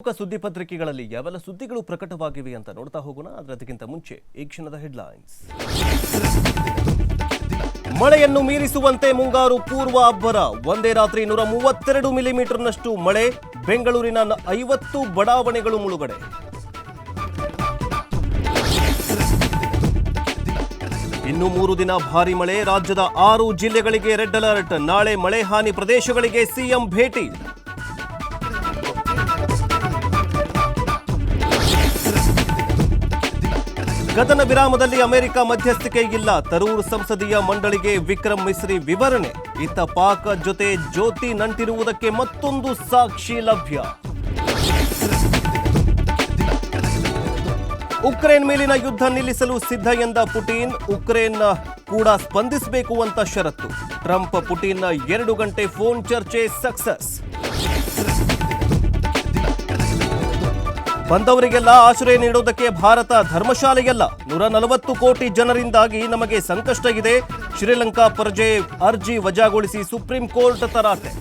ಸುದ್ದಿ ಪತ್ರಿಕೆಗಳಲ್ಲಿ ಯಾವೆಲ್ಲ ಸುದ್ದಿಗಳು ಪ್ರಕಟವಾಗಿವೆ ಅಂತ ನೋಡ್ತಾ ಹೋಗೋಣ. ಅದಕ್ಕಿಂತ ಮುಂಚೆ ಈ ಕ್ಷಣದ ಹೆಡ್ಲೈನ್ಸ್. ಮಳೆಯನ್ನು ಮೀರಿಸುವಂತೆ ಮುಂಗಾರು ಪೂರ್ವ ಅಬ್ಬರ. ಒಂದೇ ರಾತ್ರಿ 132 ಮಿಲಿಮೀಟರ್ನಷ್ಟು ಮಳೆ. ಬೆಂಗಳೂರಿನ 50 ಬಡಾವಣೆಗಳು ಮುಳುಗಡೆ. ಇನ್ನು 3 ದಿನ ಭಾರಿ ಮಳೆ. ರಾಜ್ಯದ 6 ಜಿಲ್ಲೆಗಳಿಗೆ ರೆಡ್ ಅಲರ್ಟ್. ನಾಳೆ ಮಳೆ ಹಾನಿ ಪ್ರದೇಶಗಳಿಗೆ ಸಿಎಂ ಭೇಟಿ. ಗಗನ ವಿರಾಮದಲ್ಲಿ ಅಮೆರಿಕ ಮಧ್ಯಸ್ಥಿಕೆ ಇಲ್ಲ. ತರೂರ್ ಸಂಸದೀಯ ಮಂಡಳಿಗೆ ವಿಕ್ರಮ್ ಮಿಸ್ರಿ ವಿವರಣೆ. ಇತ್ತ ಪಾಕ್ ಜೊತೆ ಜ್ಯೋತಿ ನಂಟಿರುವುದಕ್ಕೆ ಮತ್ತೊಂದು ಸಾಕ್ಷಿ ಲಭ್ಯ. ಉಕ್ರೇನ್ ಮೇಲಿನ ಯುದ್ಧ ನಿಲ್ಲಿಸಲು ಸಿದ್ಧ ಎಂದ ಪುಟಿನ್. ಉಕ್ರೇನ್ ಕೂಡ ಸ್ಪಂದಿಸಬೇಕು ಅಂತ ಷರತ್ತು. ಟ್ರಂಪ್ ಪುಟಿನ್ 2 ಗಂಟೆ ಫೋನ್ ಚರ್ಚೆ ಸಕ್ಸಸ್. ಬಂದವರಿಗೆಲ್ಲ ಆಶ್ರಯ ನೀಡುವುದಕ್ಕೆ ಭಾರತ ಧರ್ಮಶಾಲೆಯಲ್ಲ. 140 ಕೋಟಿ ಜನರಿಂದಾಗಿ ನಮಗೆ ಸಂಕಷ್ಟ ಇದೆ. ಶ್ರೀಲಂಕಾ ಪರ್ಜೆ ಅರ್ಜಿ ವಜಾಗೊಳಿಸಿ ಸುಪ್ರೀಂ ಕೋರ್ಟ್ ತರಾಟೆ.